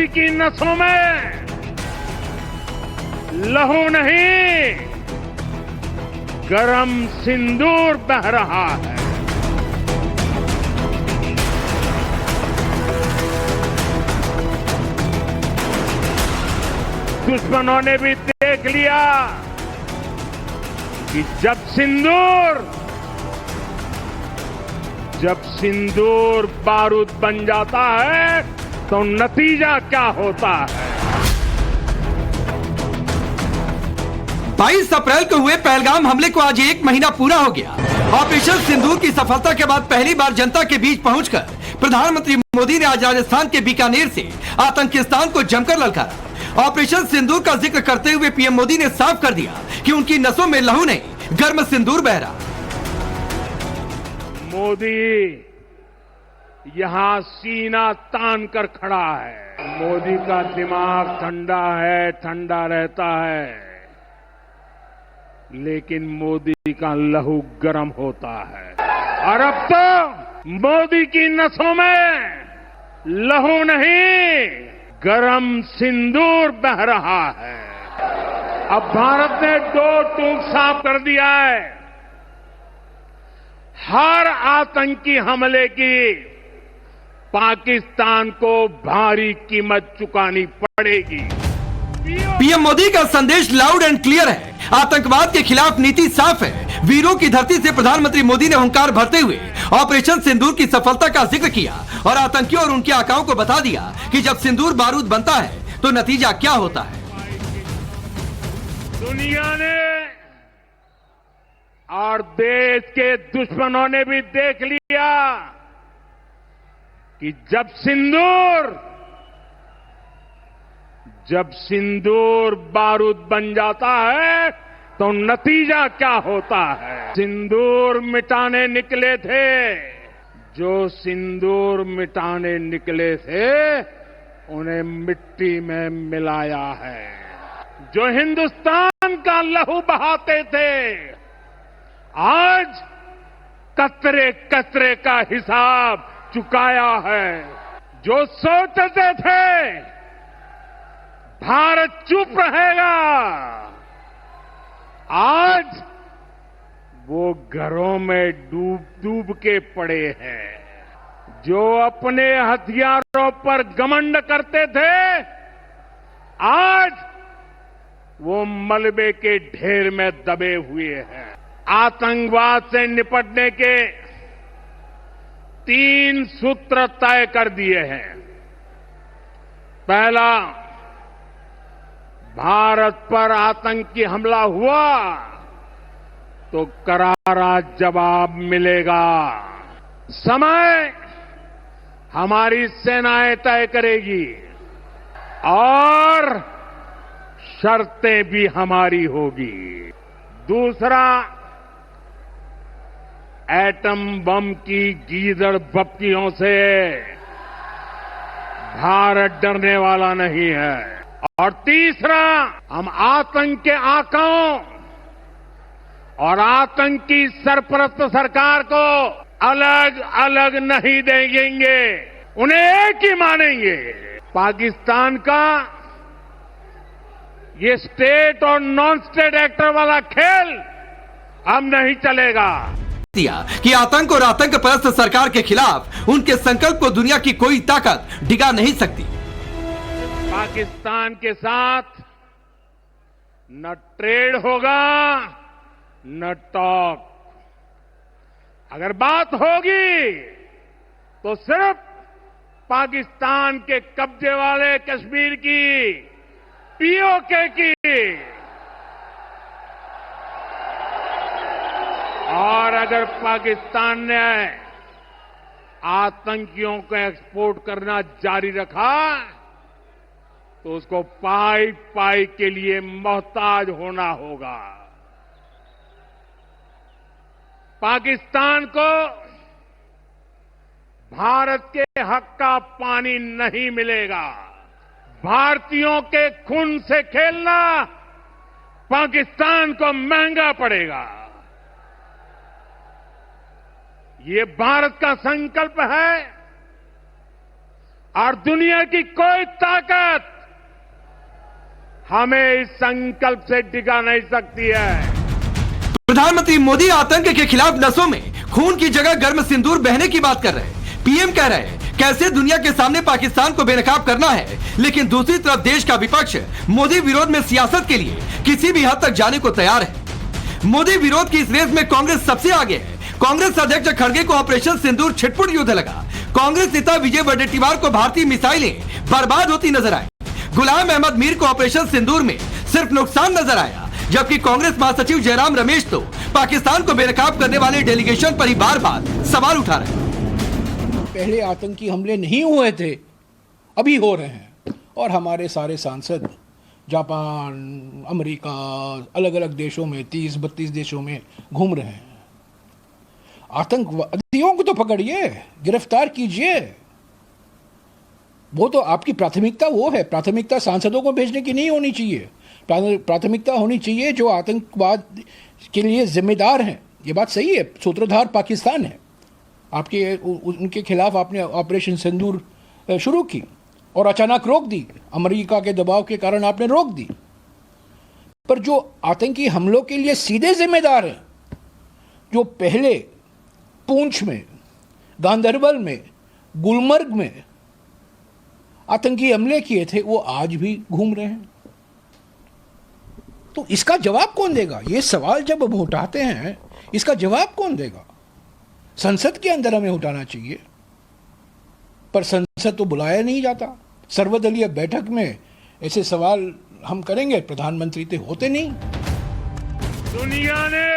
मोदी की नसों में लहू नहीं, गरम सिंदूर बह रहा है। दुश्मनों ने भी देख लिया कि जब सिंदूर बारूद बन जाता है तो नतीजा क्या होता है। 22 अप्रैल को हुए पहलगाम हमले को आज 1 महीना पूरा हो गया। ऑपरेशन सिंदूर की सफलता के बाद पहली बार जनता के बीच पहुंचकर प्रधानमंत्री मोदी ने आज राजस्थान के बीकानेर से आतंकिस्तान को जमकर ललकारा। ऑपरेशन सिंदूर का जिक्र करते हुए पीएम मोदी ने साफ कर दिया कि उनकी नसों में लहू नहीं, गर्म सिंदूर बह रहा। मोदी यहां सीना तान कर खड़ा है। मोदी का दिमाग ठंडा रहता है, लेकिन मोदी का लहू गर्म होता है। और अब तो मोदी की नसों में लहू नहीं, गरम सिंदूर बह रहा है। अब भारत ने दो टूक साफ कर दिया है। हर आतंकी हमले की पाकिस्तान को भारी कीमत चुकानी पड़ेगी। पीएम मोदी का संदेश लाउड एंड क्लियर है। आतंकवाद के खिलाफ नीति साफ है। वीरों की धरती से प्रधानमंत्री मोदी ने हुंकार भरते हुए ऑपरेशन सिंदूर की सफलता का जिक्र किया और आतंकियों और उनके आकाओं को बता दिया कि जब सिंदूर बारूद बनता है तो नतीजा क्या होता है। दुनिया ने और देश के दुश्मनों ने भी देख लिया कि जब सिंदूर बारूद बन जाता है तो नतीजा क्या होता है। सिंदूर मिटाने निकले थे, जो सिंदूर मिटाने निकले थे उन्हें मिट्टी में मिलाया है। जो हिंदुस्तान का लहू बहाते थे आज कतरे कतरे का हिसाब चुकाया है। जो सोचते थे भारत चुप रहेगा, आज वो घरों में डूब के पड़े हैं। जो अपने हथियारों पर घमंड करते थे आज वो मलबे के ढेर में दबे हुए हैं। आतंकवाद से निपटने के 3 सूत्र तय कर दिए हैं। पहला, भारत पर आतंकी हमला हुआ तो करारा जवाब मिलेगा। समय हमारी सेनाएं तय करेगी और शर्तें भी हमारी होगी। दूसरा, एटम बम की गीदड़ बप्तियों से भारत डरने वाला नहीं है। और तीसरा, हम आतंक के आकाओं और आतंकी सरपरस्त सरकार को अलग अलग नहीं देंगे, उन्हें एक ही मानेंगे। पाकिस्तान का ये स्टेट और नॉन स्टेट एक्टर वाला खेल अब नहीं चलेगा। दिया कि आतंक और आतंक परस्त सरकार के खिलाफ उनके संकल्प को दुनिया की कोई ताकत डिगा नहीं सकती। पाकिस्तान के साथ न ट्रेड होगा न टॉक। अगर बात होगी तो सिर्फ पाकिस्तान के कब्जे वाले कश्मीर की, पीओके की। और अगर पाकिस्तान ने आतंकियों को एक्सपोर्ट करना जारी रखा तो उसको पाई पाई के लिए मोहताज होना होगा। पाकिस्तान को भारत के हक का पानी नहीं मिलेगा। भारतीयों के खून से खेलना पाकिस्तान को महंगा पड़ेगा। ये भारत का संकल्प है और दुनिया की कोई ताकत हमें इस संकल्प से टिका नहीं सकती है। प्रधानमंत्री मोदी आतंक के खिलाफ नसों में खून की जगह गर्म सिंदूर बहने की बात कर रहे हैं। पीएम कह रहे हैं कैसे दुनिया के सामने पाकिस्तान को बेनकाब करना है, लेकिन दूसरी तरफ देश का विपक्ष मोदी विरोध में सियासत के लिए किसी भी हद तक जाने को तैयार है। मोदी विरोध की इस रेस में कांग्रेस सबसे आगे है। कांग्रेस अध्यक्ष खड़गे को ऑपरेशन सिंदूर छिटपुट युद्ध लगा। कांग्रेस नेता विजय वडेट्टीवार को भारतीय मिसाइलें बर्बाद होती नजर आई। गुलाम अहमद मीर को ऑपरेशन सिंदूर में सिर्फ नुकसान नजर आया, जबकि कांग्रेस महासचिव जयराम रमेश तो पाकिस्तान को बेनकाब करने वाले डेलीगेशन पर ही बार बार सवाल उठा रहे हैं। पहले आतंकी हमले नहीं हुए थे, अभी हो रहे हैं, और हमारे सारे सांसद जापान, अमेरिका, अलग अलग देशों में 30-32 देशों में घूम रहे हैं। आतंकवादियों को तो पकड़िए, गिरफ्तार कीजिए। वो तो आपकी प्राथमिकता वो है। प्राथमिकता सांसदों को भेजने की नहीं होनी चाहिए। प्राथमिकता होनी चाहिए जो आतंकवाद के लिए जिम्मेदार हैं। ये बात सही है, सूत्रधार पाकिस्तान है। आपके उनके खिलाफ आपने ऑपरेशन सिंदूर शुरू की और अचानक रोक दी। अमेरिका के दबाव के कारण आपने रोक दी। पर जो आतंकी हमलों के लिए सीधे जिम्मेदार हैं, जो पहले पूंछ में, गांदरबल में, गुलमर्ग में आतंकी हमले किए थे, वो आज भी घूम रहे हैं। तो इसका जवाब कौन देगा? ये सवाल जब हम उठाते हैं, इसका जवाब कौन देगा? संसद के अंदर हमें उठाना चाहिए, पर संसद तो बुलाया नहीं जाता। सर्वदलीय बैठक में ऐसे सवाल हम करेंगे, प्रधानमंत्री तो होते नहीं। दुनिया ने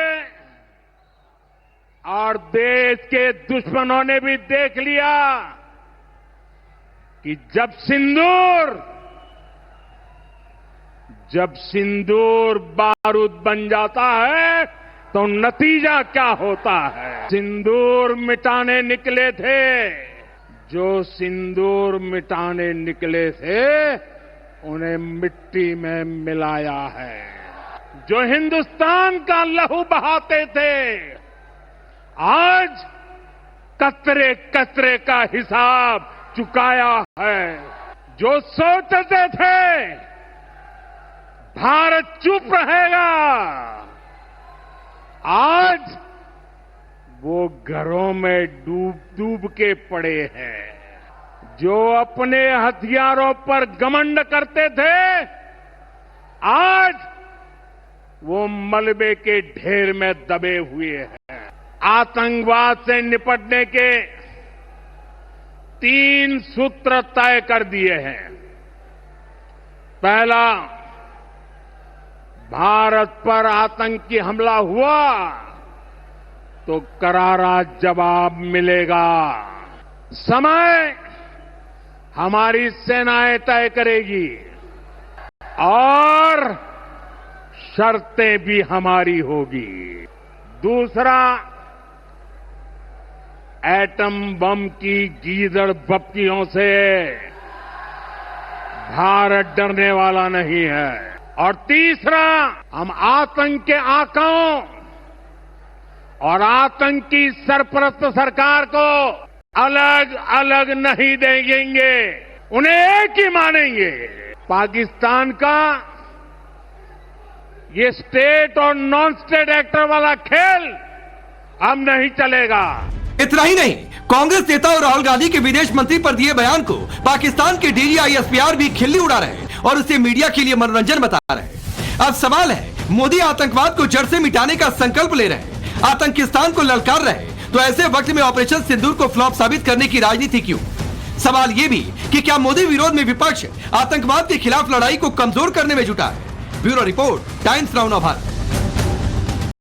और देश के दुश्मनों ने भी देख लिया कि जब सिंदूर बारूद बन जाता है तो नतीजा क्या होता है। सिंदूर मिटाने निकले थे, जो सिंदूर मिटाने निकले थे उन्हें मिट्टी में मिलाया है। जो हिंदुस्तान का लहू बहाते थे, आज कतरे कतरे का हिसाब चुकाया है। जो सोचते थे भारत चुप रहेगा, आज वो घरों में डूब डूब के पड़े हैं। जो अपने हथियारों पर घमंड करते थे, आज वो मलबे के ढेर में दबे हुए हैं। आतंकवाद से निपटने के 3 सूत्र तय कर दिए हैं। पहला, भारत पर आतंकी हमला हुआ तो करारा जवाब मिलेगा। समय हमारी सेनाएं तय करेगी और शर्तें भी हमारी होगी। दूसरा, एटम बम की गीदड़ बप्तियों से भारत डरने वाला नहीं है। और तीसरा, हम आतंक के आकाओं और आतंकी सरपरस्त सरकार को अलग अलग नहीं देंगे, उन्हें एक ही मानेंगे। पाकिस्तान का ये स्टेट और नॉन स्टेट एक्टर वाला खेल अब नहीं चलेगा। इतना ही नहीं, कांग्रेस नेता और राहुल गांधी के विदेश मंत्री पर दिए बयान को पाकिस्तान के DGISPR भी खिल्ली उड़ा रहे हैं और उसे मीडिया के लिए मनोरंजन बता रहे हैं। अब सवाल है, मोदी आतंकवाद को जड़ से मिटाने का संकल्प ले रहे हैं, आतंकिस्तान को ललकार रहे हैं, तो ऐसे वक्त में ऑपरेशन सिंदूर को फ्लॉप साबित करने की राजनीति क्यों? सवाल ये भी कि क्या मोदी विरोध में विपक्ष आतंकवाद के खिलाफ लड़ाई को कमजोर करने में जुटा है? Bureau report, times now Bharat.